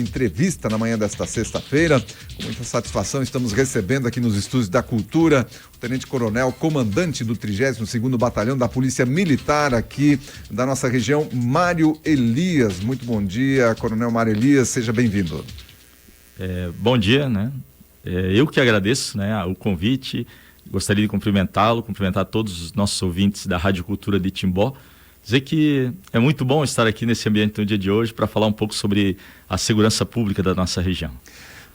entrevista na manhã desta sexta-feira. Com muita satisfação estamos recebendo aqui nos Estúdios da Cultura o Tenente-Coronel, comandante do 32º Batalhão da Polícia Militar aqui da nossa região, Mário Elias. Muito bom dia, Coronel Mário Elias, seja bem-vindo. Bom dia, né? Eu que agradeço, né, o convite. Gostaria de cumprimentar todos os nossos ouvintes da Rádio Cultura de Timbó. Dizer que é muito bom estar aqui nesse ambiente no dia de hoje para falar um pouco sobre a segurança pública da nossa região.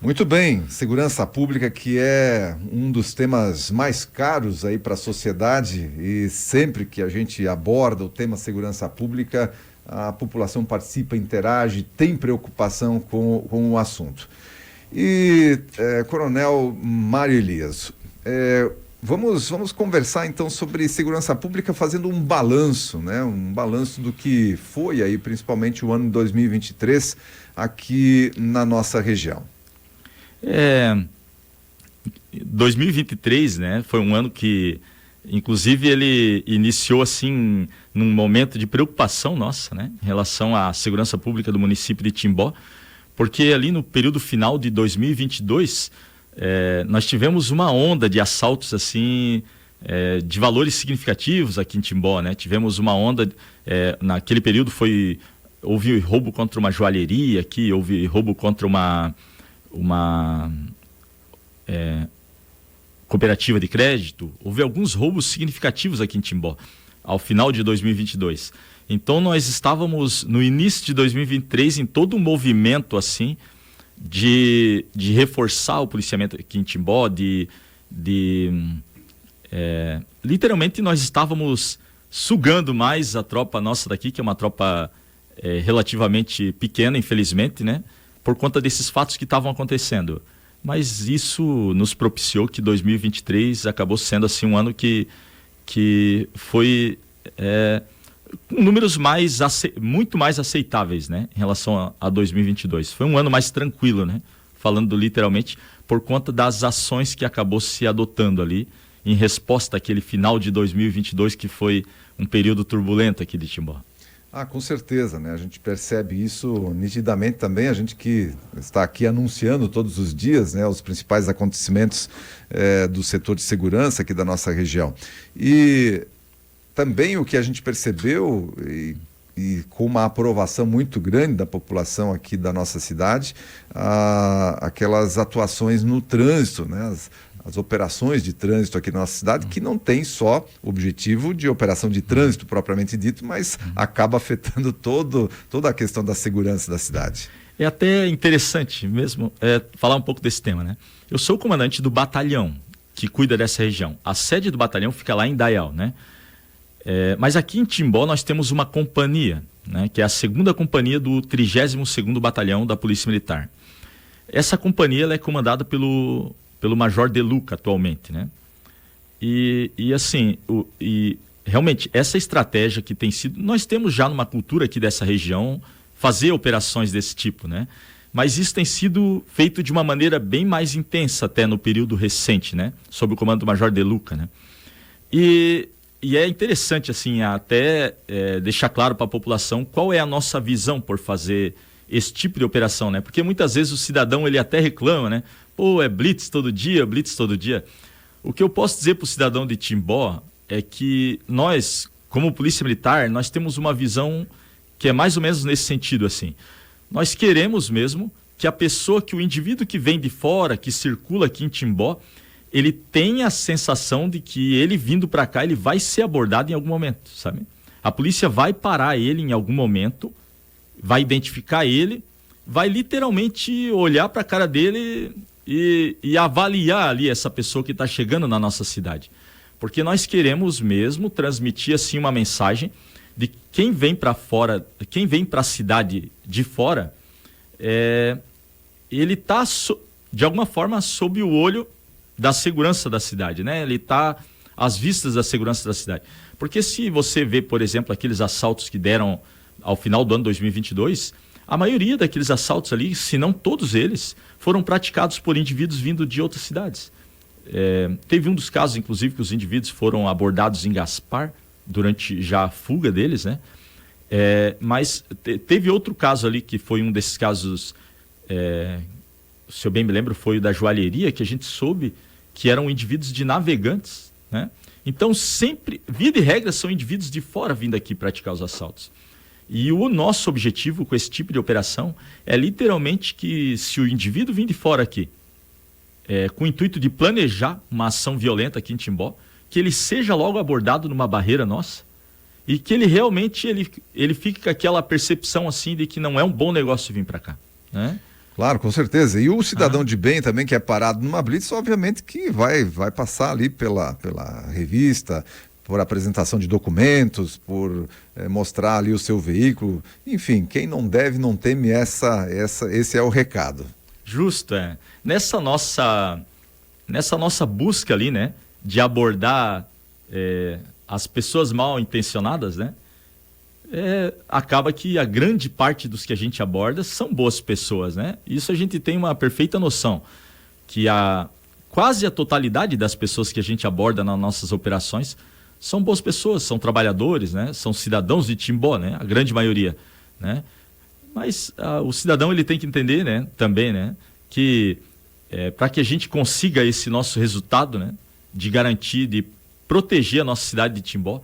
Muito bem, segurança pública, que é um dos temas mais caros aí para a sociedade, e sempre que a gente aborda o tema segurança pública, a população participa, interage, tem preocupação com o assunto. E, Coronel Mário Elias, vamos conversar então sobre segurança pública, fazendo um balanço, né? Um balanço do que foi aí, principalmente o ano de 2023, aqui na nossa região. 2023, né, foi um ano que, inclusive, ele iniciou assim num momento de preocupação nossa, né, em relação à segurança pública do município de Timbó, porque ali no período final de 2022 nós tivemos uma onda de assaltos assim, de valores significativos aqui em Timbó, né? Tivemos uma onda, naquele período houve roubo contra uma joalheria aqui, houve roubo contra uma cooperativa de crédito, houve alguns roubos significativos aqui em Timbó, ao final de 2022. Então nós estávamos no início de 2023 em todo um movimento assim, de reforçar o policiamento aqui em Timbó, literalmente nós estávamos sugando mais a tropa nossa daqui, que é uma tropa relativamente pequena, infelizmente, né, por conta desses fatos que estavam acontecendo. Mas isso nos propiciou que 2023 acabou sendo assim um ano que foi com números muito mais aceitáveis, né, em relação a 2022. Foi um ano mais tranquilo, né, falando literalmente, por conta das ações que acabou se adotando ali, em resposta àquele final de 2022, que foi um período turbulento aqui de Timbó. Com certeza, né? A gente percebe isso nitidamente também, a gente que está aqui anunciando todos os dias, né, os principais acontecimentos do setor de segurança aqui da nossa região. E também o que a gente percebeu, e com uma aprovação muito grande da população aqui da nossa cidade, aquelas atuações no trânsito, né? As operações de trânsito aqui na nossa cidade, que não tem só o objetivo de operação de trânsito propriamente dito, mas acaba afetando toda a questão da segurança da cidade. É até interessante mesmo falar um pouco desse tema, né? Eu sou o comandante do batalhão que cuida dessa região. A sede do batalhão fica lá em Dayal, né? Mas aqui em Timbó nós temos uma companhia, né, que é a 2ª companhia do 32º Batalhão da Polícia Militar. Essa companhia ela é comandada pelo Major De Luca atualmente, né? E realmente essa estratégia que tem sido, nós temos já numa cultura aqui dessa região fazer operações desse tipo, né? Mas isso tem sido feito de uma maneira bem mais intensa até no período recente, né? Sob o comando do Major De Luca, né? E é interessante assim até deixar claro para a população qual é a nossa visão por fazer esse tipo de operação, né? Porque muitas vezes o cidadão ele até reclama, né? Pô, é blitz todo dia, blitz todo dia. O que eu posso dizer para o cidadão de Timbó é que nós, como Polícia Militar, nós temos uma visão que é mais ou menos nesse sentido, assim. Nós queremos mesmo que o indivíduo que vem de fora, que circula aqui em Timbó, ele tenha a sensação de que ele vindo para cá, ele vai ser abordado em algum momento, sabe? A polícia vai parar ele em algum momento, vai identificar ele, vai literalmente olhar para a cara dele e avaliar ali essa pessoa que está chegando na nossa cidade. Porque nós queremos mesmo transmitir assim uma mensagem de quem vem para fora, quem vem para a cidade de fora, ele está de alguma forma sob o olho da segurança da cidade, né? Ele está às vistas da segurança da cidade. Porque se você vê, por exemplo, aqueles assaltos que deram ao final do ano 2022, a maioria daqueles assaltos ali, se não todos eles, foram praticados por indivíduos vindo de outras cidades. Teve um dos casos, inclusive, que os indivíduos foram abordados em Gaspar, durante já a fuga deles, né? Mas teve outro caso ali, que foi um desses casos se eu bem me lembro, foi o da joalheria, que a gente soube que eram indivíduos de navegantes, né? Então, sempre, via de regra, são indivíduos de fora vindo aqui praticar os assaltos. E o nosso objetivo com esse tipo de operação é literalmente que, se o indivíduo vir de fora aqui, com o intuito de planejar uma ação violenta aqui em Timbó, que ele seja logo abordado numa barreira nossa e que ele realmente ele fique com aquela percepção assim de que não é um bom negócio vir para cá, né? Claro, com certeza. E o cidadão de bem também, que é parado numa blitz, obviamente que vai passar ali pela revista, por apresentação de documentos, por mostrar ali o seu veículo. Enfim, quem não deve, não teme, esse é o recado. Justo, Nessa nossa busca ali, né, de abordar as pessoas mal intencionadas, né, acaba que a grande parte dos que a gente aborda são boas pessoas, né? Isso a gente tem uma perfeita noção, que quase a totalidade das pessoas que a gente aborda nas nossas operações são boas pessoas, são trabalhadores, né? São cidadãos de Timbó, né? A grande maioria, né? Mas o cidadão ele tem que entender, né, também, né, que para que a gente consiga esse nosso resultado, né, de garantir, de proteger a nossa cidade de Timbó,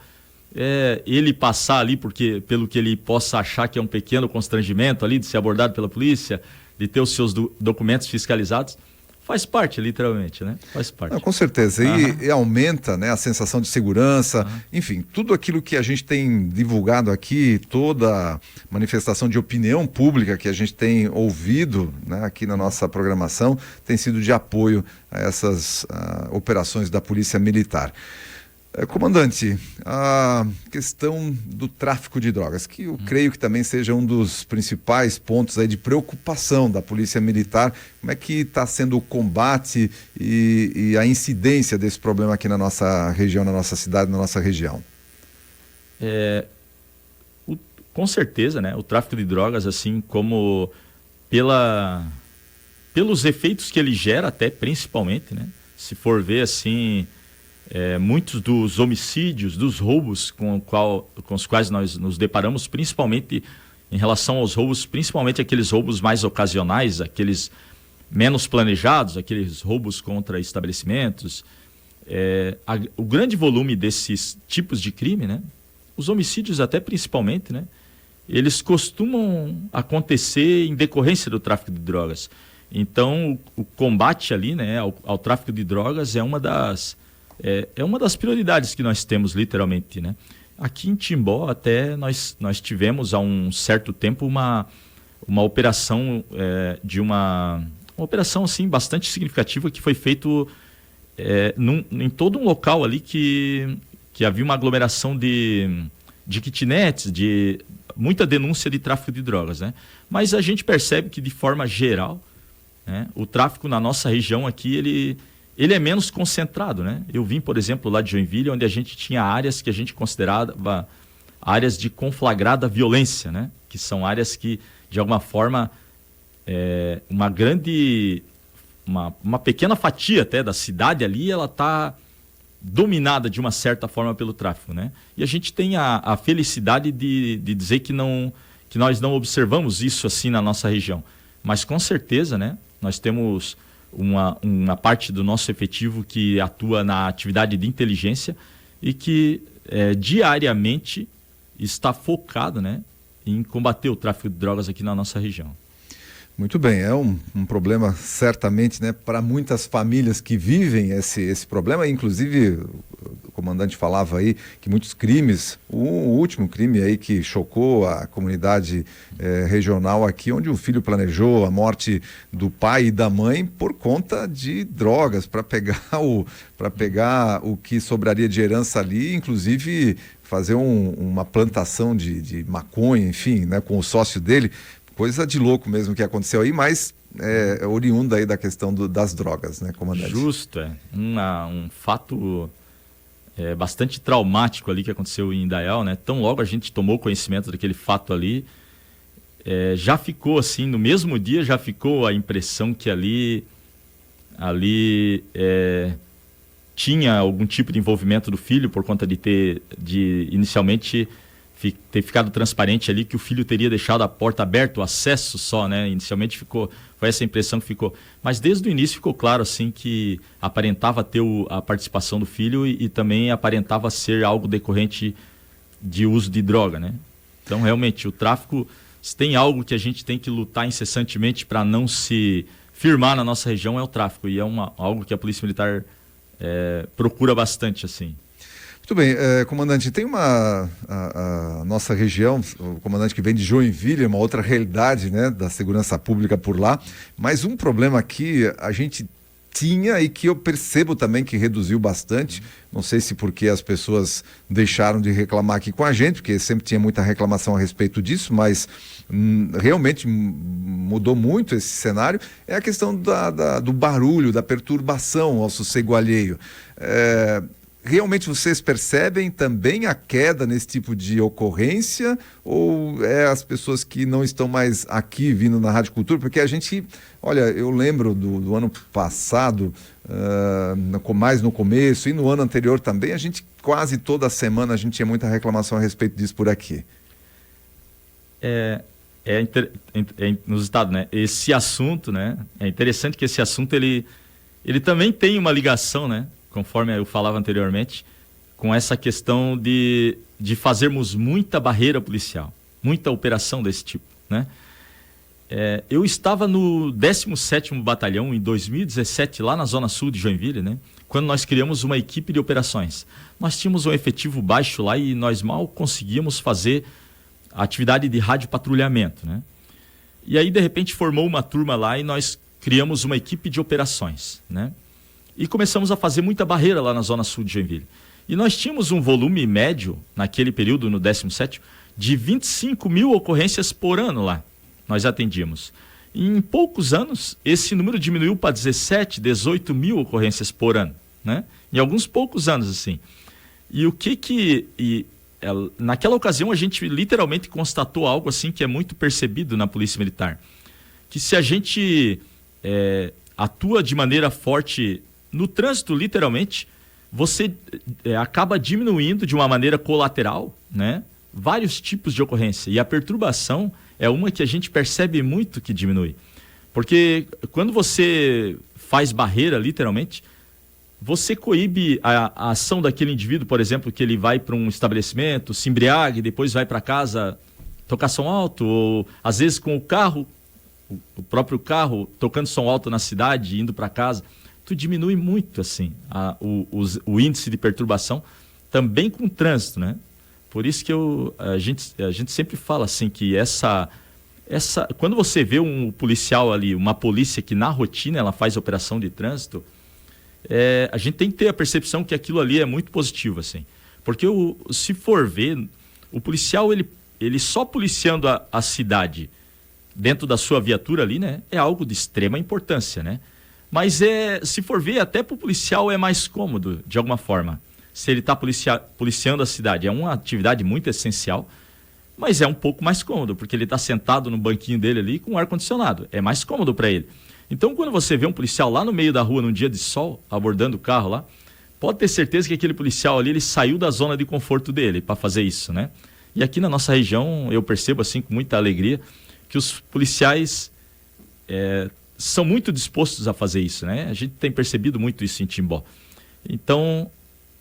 ele passar ali pelo que ele possa achar que é um pequeno constrangimento ali de ser abordado pela polícia, de ter os seus documentos fiscalizados, faz parte, literalmente, né? Faz parte. Não, com certeza. E aumenta, né, a sensação de segurança, enfim, tudo aquilo que a gente tem divulgado aqui, toda manifestação de opinião pública que a gente tem ouvido, né, aqui na nossa programação, tem sido de apoio a essas operações da Polícia Militar. Comandante, a questão do tráfico de drogas, que eu creio que também seja um dos principais pontos aí de preocupação da Polícia Militar, como é que está sendo o combate e a incidência desse problema aqui na nossa região, na nossa cidade, na nossa região? Com certeza, né? O tráfico de drogas, assim como pelos efeitos que ele gera, até principalmente, né? Se for ver assim... muitos dos homicídios, dos roubos com os quais nós nos deparamos, principalmente em relação aos roubos, principalmente aqueles roubos mais ocasionais, aqueles menos planejados, aqueles roubos contra estabelecimentos, o grande volume desses tipos de crime, né? Os homicídios até principalmente, né? Eles costumam acontecer em decorrência do tráfico de drogas. Então, o combate ali, né, ao tráfico de drogas é uma das prioridades que nós temos, literalmente, né? Aqui em Timbó, até nós tivemos há um certo tempo uma operação uma operação assim bastante significativa que foi feito em todo um local ali que havia uma aglomeração de kitnets, de muita denúncia de tráfico de drogas, né? Mas a gente percebe que, de forma geral, né, o tráfico na nossa região aqui, ele é menos concentrado, né? Eu vim, por exemplo, lá de Joinville, onde a gente tinha áreas que a gente considerava áreas de conflagrada violência, né? Que são áreas que, de alguma forma, uma pequena fatia até da cidade ali, ela está dominada de uma certa forma pelo tráfico, né? E a gente tem a felicidade de dizer que nós não observamos isso assim na nossa região. Mas, com certeza, né? Nós temos... Uma parte do nosso efetivo que atua na atividade de inteligência e que diariamente está focado, né, em combater o tráfico de drogas aqui na nossa região. Muito bem, é um problema certamente, né, para muitas famílias que vivem esse problema, inclusive o comandante falava aí que muitos crimes, o último crime aí que chocou a comunidade regional aqui, onde o filho planejou a morte do pai e da mãe por conta de drogas, para pegar o que sobraria de herança ali, inclusive fazer uma plantação de maconha, enfim, né, com o sócio dele. Coisa de louco mesmo que aconteceu aí, mas oriunda aí da questão das drogas, né, comandante? Justo, um fato bastante traumático ali que aconteceu em Indaial, né? Tão logo a gente tomou conhecimento daquele fato ali, já ficou assim, no mesmo dia já ficou a impressão que ali tinha algum tipo de envolvimento do filho por conta de inicialmente ter ficado transparente ali que o filho teria deixado a porta aberta, o acesso só, né? Inicialmente foi essa impressão que ficou. Mas desde o início ficou claro, assim, que aparentava ter a participação do filho e também aparentava ser algo decorrente de uso de droga, né? Então, realmente, o tráfico, se tem algo que a gente tem que lutar incessantemente para não se firmar na nossa região, é o tráfico. E é algo que a Polícia Militar procura bastante, assim. Muito bem, comandante, tem a nossa região, o comandante que vem de Joinville, é uma outra realidade, né, da segurança pública por lá, mas um problema aqui a gente tinha e que eu percebo também que reduziu bastante, não sei se porque as pessoas deixaram de reclamar aqui com a gente, porque sempre tinha muita reclamação a respeito disso, mas realmente mudou muito esse cenário, é a questão do barulho, da perturbação ao sossego alheio. Realmente vocês percebem também a queda nesse tipo de ocorrência ou é as pessoas que não estão mais aqui vindo na Rádio Cultura? Porque a gente, olha, eu lembro do ano passado, mais no começo e no ano anterior também, a gente quase toda semana a gente tinha muita reclamação a respeito disso por aqui. Inusitado, né? Esse assunto, né? É interessante que esse assunto ele também tem uma ligação, né? Conforme eu falava anteriormente, com essa questão de fazermos muita barreira policial, muita operação desse tipo, né? Eu estava no 17º Batalhão em 2017, lá na Zona Sul de Joinville, né? Quando nós criamos uma equipe de operações. Nós tínhamos um efetivo baixo lá e nós mal conseguíamos fazer a atividade de radiopatrulhamento, né? E aí, de repente, formou uma turma lá e nós criamos uma equipe de operações, né? E começamos a fazer muita barreira lá na Zona Sul de Joinville. E nós tínhamos um volume médio, naquele período, no 17º, de 25 mil ocorrências por ano lá. Nós atendíamos. E em poucos anos, esse número diminuiu para 17, 18 mil ocorrências por ano, né? Em alguns poucos anos, assim. E naquela ocasião, a gente literalmente constatou algo assim que é muito percebido na Polícia Militar. Que se a gente atua de maneira forte no trânsito, literalmente, você acaba diminuindo de uma maneira colateral, né, vários tipos de ocorrência. E a perturbação é uma que a gente percebe muito que diminui. Porque quando você faz barreira, literalmente, você coíbe a ação daquele indivíduo, por exemplo, que ele vai para um estabelecimento, se embriague, depois vai para casa tocar som alto, ou às vezes com o carro, o próprio carro, tocando som alto na cidade, indo para casa. Diminui muito assim o índice de perturbação também com o trânsito, né? Por isso que a gente sempre fala assim que quando você vê um policial ali, uma polícia que na rotina ela faz operação de trânsito, a gente tem que ter a percepção que aquilo ali é muito positivo, assim, porque se for ver o policial ele só policiando a cidade dentro da sua viatura ali, né, é algo de extrema importância, né? Mas se for ver, até para o policial é mais cômodo, de alguma forma. Se ele está policiando a cidade. É uma atividade muito essencial, mas é um pouco mais cômodo, porque ele está sentado no banquinho dele ali com ar-condicionado. É mais cômodo para ele. Então, quando você vê um policial lá no meio da rua, num dia de sol, abordando o carro lá, pode ter certeza que aquele policial ali, ele saiu da zona de conforto dele para fazer isso, né? E aqui na nossa região, eu percebo assim, com muita alegria, que os policiais são muito dispostos a fazer isso, né? A gente tem percebido muito isso em Timbó. Então,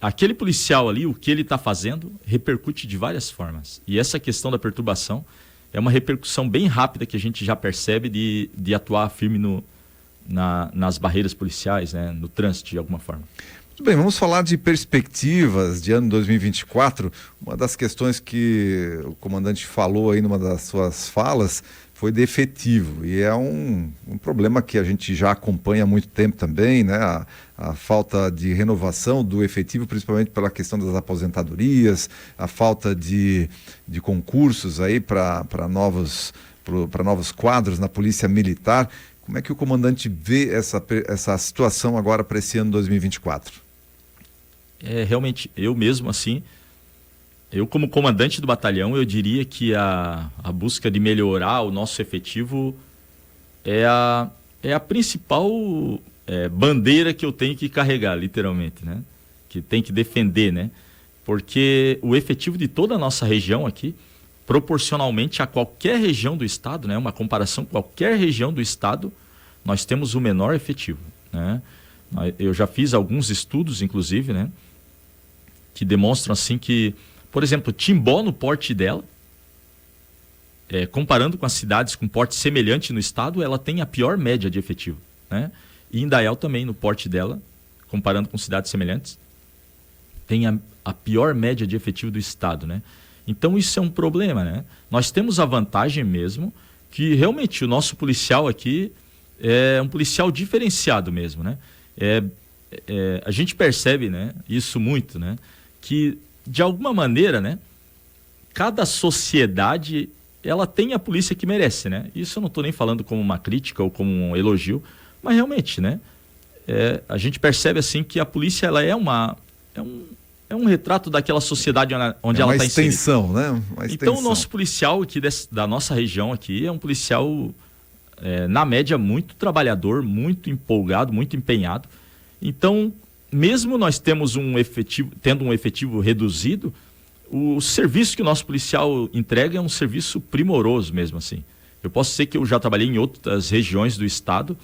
aquele policial ali, o que ele está fazendo, repercute de várias formas. E essa questão da perturbação é uma repercussão bem rápida que a gente já percebe de atuar firme nas barreiras policiais, né? No trânsito, de alguma forma. Muito bem, vamos falar de perspectivas de ano 2024. Uma das questões que o comandante falou aí numa das suas falas foi de efetivo, e é um problema que a gente já acompanha há muito tempo também, né? A falta de renovação do efetivo, principalmente pela questão das aposentadorias, a falta de concursos aí para novos quadros na Polícia Militar. Como é que o comandante vê essa situação agora para esse ano 2024? Realmente, eu mesmo assim, eu como comandante do batalhão, eu diria que a busca de melhorar o nosso efetivo é a principal bandeira que eu tenho que carregar, literalmente, né? Que tem que defender, né? porque o efetivo de toda a nossa região aqui, proporcionalmente a qualquer região do estado, né, uma comparação com qualquer região do estado, nós temos o menor efetivo, né? Eu já fiz alguns estudos, inclusive, né, que demonstram assim que, por exemplo, Timbó, no porte dela, comparando com as cidades com porte semelhante no estado, ela tem a pior média de efetivo, né? E Indaial também, no porte dela, comparando com cidades semelhantes, tem a pior média de efetivo do estado, né? Então isso é um problema, né? Nós temos a vantagem mesmo que realmente o nosso policial aqui é um policial diferenciado mesmo, né? A gente percebe, né, isso muito, né, que de alguma maneira, né, cada sociedade ela tem a polícia que merece, né? Isso eu não estou nem falando como uma crítica ou como um elogio, mas realmente, né, a gente percebe assim que a polícia ela é um retrato daquela sociedade onde ela está inserida. Uma extensão, né? Uma extensão. Então o nosso policial aqui da nossa região aqui é um policial na média, muito trabalhador, muito empolgado, muito empenhado. Então, mesmo nós tendo um efetivo reduzido, o serviço que o nosso policial entrega é um serviço primoroso mesmo assim. Eu posso dizer que eu já trabalhei em outras regiões do estado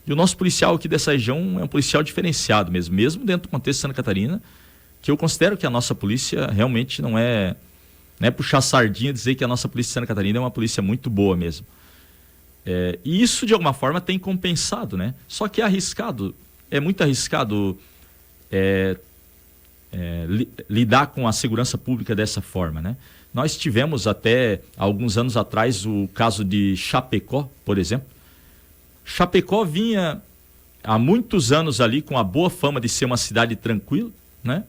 e o nosso policial aqui dessa região é um policial diferenciado mesmo dentro do contexto de Santa Catarina, que eu considero que a nossa polícia realmente não é puxar sardinha e dizer que a nossa polícia de Santa Catarina é uma polícia muito boa mesmo. E isso, de alguma forma, tem compensado, né? Só que é muito arriscado lidar com a segurança pública dessa forma, né? Nós tivemos até alguns anos atrás o caso de Chapecó, por exemplo. Chapecó vinha há muitos anos ali com a boa fama de ser uma cidade tranquila, né?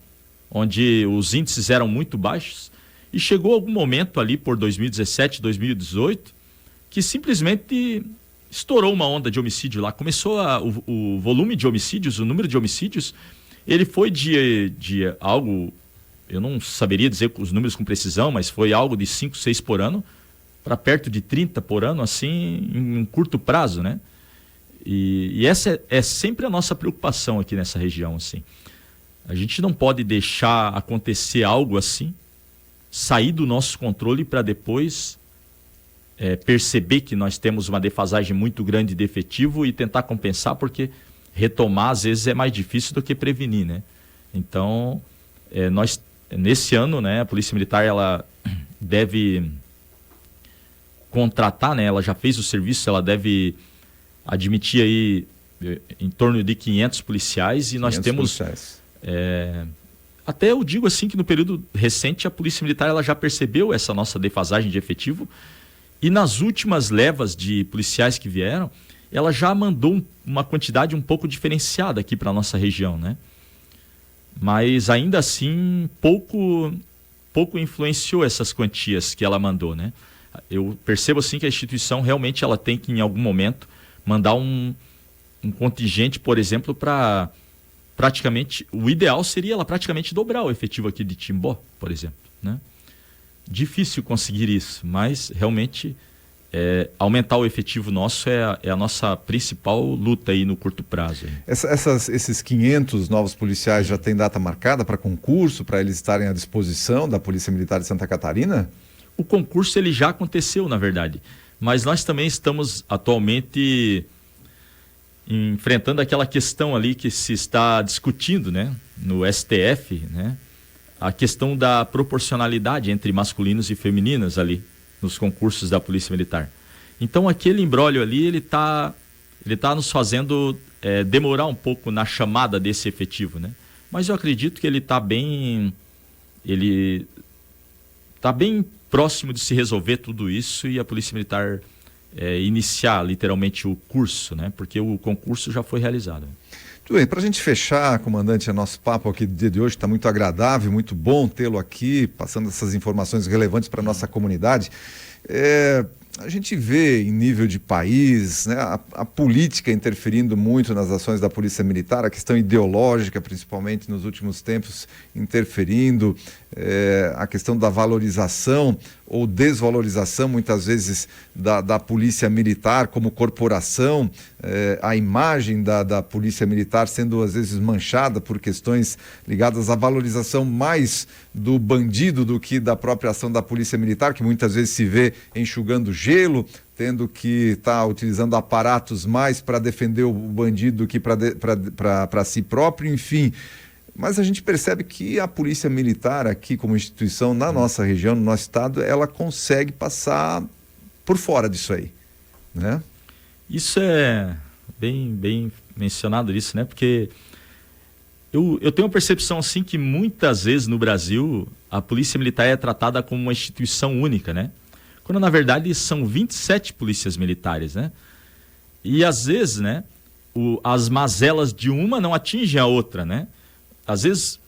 Onde os índices eram muito baixos, e chegou algum momento ali por 2017, 2018, que simplesmente estourou uma onda de homicídio lá. Começou o volume de homicídios, o número de homicídios, ele foi de algo, eu não saberia dizer os números com precisão, mas foi algo de 5, 6 por ano, para perto de 30 por ano, assim, em um curto prazo, né? E essa é sempre a nossa preocupação aqui nessa região, assim. A gente não pode deixar acontecer algo assim, sair do nosso controle para depois perceber que nós temos uma defasagem muito grande de efetivo e tentar compensar, porque retomar às vezes é mais difícil do que prevenir, né? Então, nós nesse ano, né, a Polícia Militar ela deve contratar, né? Ela já fez o serviço, ela deve admitir aí em torno de 500 policiais e nós temos até eu digo assim que no período recente a Polícia Militar ela já percebeu essa nossa defasagem de efetivo e nas últimas levas de policiais que vieram, ela já mandou uma quantidade um pouco diferenciada aqui para a nossa região, né? Mas ainda assim pouco influenciou essas quantias que ela mandou, né? Eu percebo assim que a instituição realmente ela tem que em algum momento mandar um contingente, por exemplo, para praticamente, o ideal seria ela praticamente dobrar o efetivo aqui de Timbó, por exemplo, né? Difícil conseguir isso, mas realmente aumentar o efetivo nosso é a nossa principal luta aí no curto prazo. Esses 500 novos policiais já têm data marcada para concurso, para eles estarem à disposição da Polícia Militar de Santa Catarina? O concurso ele já aconteceu, na verdade, mas nós também estamos atualmente enfrentando aquela questão ali que se está discutindo, né, no STF, né, a questão da proporcionalidade entre masculinos e femininas ali nos concursos da Polícia Militar. Então aquele imbróglio ali ele tá nos fazendo demorar um pouco na chamada desse efetivo, né? Mas eu acredito que ele está bem próximo de se resolver tudo isso e a Polícia Militar iniciar literalmente o curso, né? Porque o concurso já foi realizado. Tudo bem, para a gente fechar, comandante, o nosso papo aqui do dia de hoje está muito agradável, muito bom tê-lo aqui, passando essas informações relevantes para a nossa comunidade. A gente vê em nível de país, né, a política interferindo muito nas ações da Polícia Militar, a questão ideológica, principalmente nos últimos tempos, interferindo, a questão da valorização ou desvalorização, muitas vezes, da polícia militar como corporação, a imagem da polícia militar sendo, às vezes, manchada por questões ligadas à valorização mais do bandido do que da própria ação da polícia militar, que muitas vezes se vê enxugando gelo, tendo que estar utilizando aparatos mais para defender o bandido do que para si próprio, enfim. Mas a gente percebe que a polícia militar aqui como instituição na nossa região, no nosso estado, ela consegue passar por fora disso aí, né? Isso é bem mencionado isso, né? Porque eu tenho a percepção assim que muitas vezes no Brasil a polícia militar é tratada como uma instituição única, né? Quando na verdade são 27 polícias militares, né? E às vezes, né, as mazelas de uma não atingem a outra, né? Às vezes,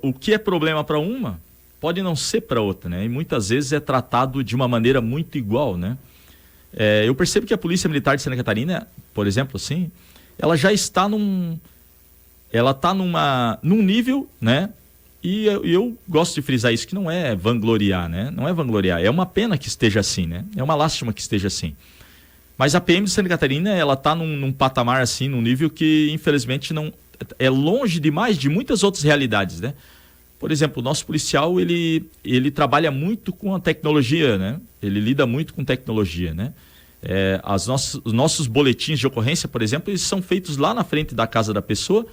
o que é problema para uma pode não ser para outra, né? E muitas vezes é tratado de uma maneira muito igual, né? Eu percebo que a Polícia Militar de Santa Catarina, por exemplo, assim, ela já está num nível, né? E eu gosto de frisar isso, que não é vangloriar, né? Não é vangloriar, é uma pena que esteja assim, né? É uma lástima que esteja assim. Mas a PM de Santa Catarina, ela está num patamar assim, num nível que infelizmente não é longe demais de muitas outras realidades, né? Por exemplo, o nosso policial, ele trabalha muito com a tecnologia, né? Ele lida muito com tecnologia, né? Os nossos boletins de ocorrência, por exemplo, eles são feitos lá na frente da casa da pessoa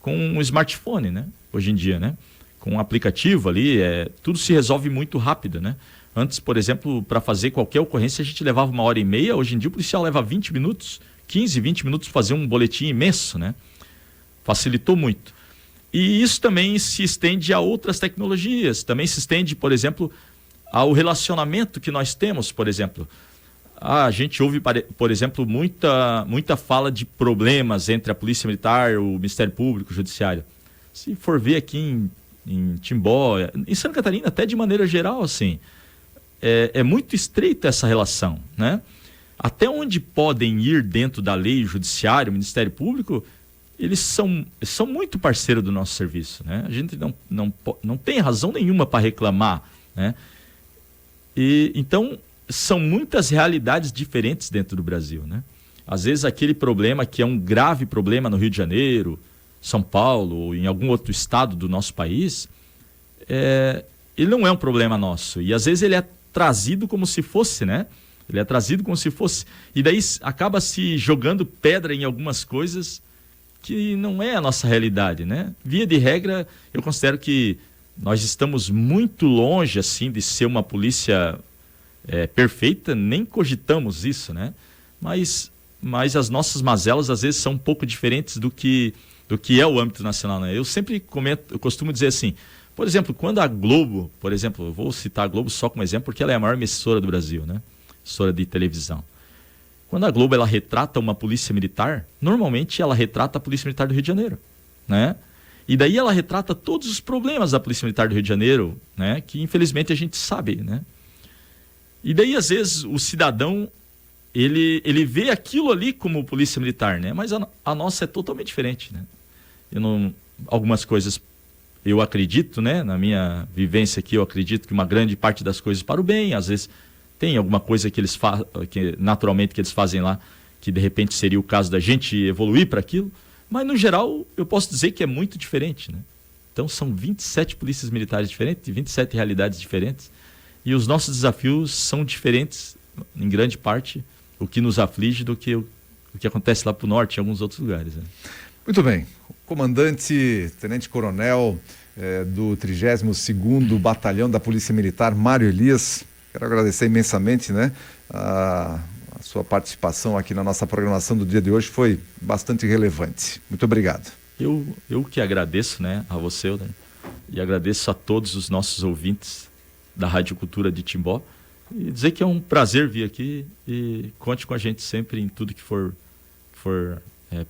com um smartphone, né? Hoje em dia, né? Com um aplicativo ali, tudo se resolve muito rápido, né? Antes, por exemplo, para fazer qualquer ocorrência, a gente levava 1h30. Hoje em dia o policial leva 20 minutos, 15, 20 minutos para fazer um boletim imenso, né? Facilitou muito. E isso também se estende a outras tecnologias, também se estende, por exemplo, ao relacionamento que nós temos, por exemplo. A gente ouve, por exemplo, muita fala de problemas entre a Polícia Militar, o Ministério Público, o Judiciário. Se for ver aqui em Timbó, em Santa Catarina, até de maneira geral, assim, é muito estreita essa relação, né? Até onde podem ir dentro da lei, o Judiciário, o Ministério Público, eles são muito parceiros do nosso serviço, né? A gente não tem razão nenhuma para reclamar, né? Então, são muitas realidades diferentes dentro do Brasil, né? Às vezes aquele problema que é um grave problema no Rio de Janeiro, São Paulo ou em algum outro estado do nosso país, ele não é um problema nosso. E às vezes ele é trazido como se fosse, né? Ele é trazido como se fosse. E daí acaba se jogando pedra em algumas coisas que não é a nossa realidade, né? Via de regra, eu considero que nós estamos muito longe, assim, de ser uma polícia perfeita, nem cogitamos isso, né? Mas as nossas mazelas, às vezes, são um pouco diferentes do que é o âmbito nacional, né? Eu sempre eu costumo dizer assim, por exemplo, quando a Globo, por exemplo, eu vou citar a Globo só como exemplo, porque ela é a maior emissora do Brasil, né? Emissora de televisão. Quando a Globo ela retrata uma polícia militar, normalmente ela retrata a Polícia Militar do Rio de Janeiro, né? E daí ela retrata todos os problemas da Polícia Militar do Rio de Janeiro, né? Que infelizmente a gente sabe, né? E daí às vezes o cidadão ele vê aquilo ali como polícia militar, né? Mas a nossa é totalmente diferente, né? Algumas coisas eu acredito, né? Na minha vivência aqui eu acredito que uma grande parte das coisas para o bem, às vezes tem alguma coisa que naturalmente que eles fazem lá, que de repente seria o caso da gente evoluir para aquilo, mas no geral eu posso dizer que é muito diferente, né? Então são 27 polícias militares diferentes, 27 realidades diferentes, e os nossos desafios são diferentes, em grande parte, o que nos aflige do que o que acontece lá para o norte e em alguns outros lugares, né? Muito bem. O comandante, tenente-coronel do 32º Batalhão da Polícia Militar, Mário Elias, quero agradecer imensamente, né? A sua participação aqui na nossa programação do dia de hoje foi bastante relevante. Muito obrigado. Eu que agradeço, né, a você, né, e agradeço a todos os nossos ouvintes da Rádio Cultura de Timbó, e dizer que é um prazer vir aqui e conte com a gente sempre em tudo que for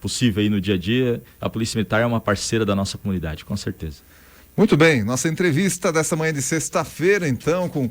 possível aí no dia a dia. A Polícia Militar é uma parceira da nossa comunidade, com certeza. Muito bem, nossa entrevista dessa manhã de sexta-feira, então, com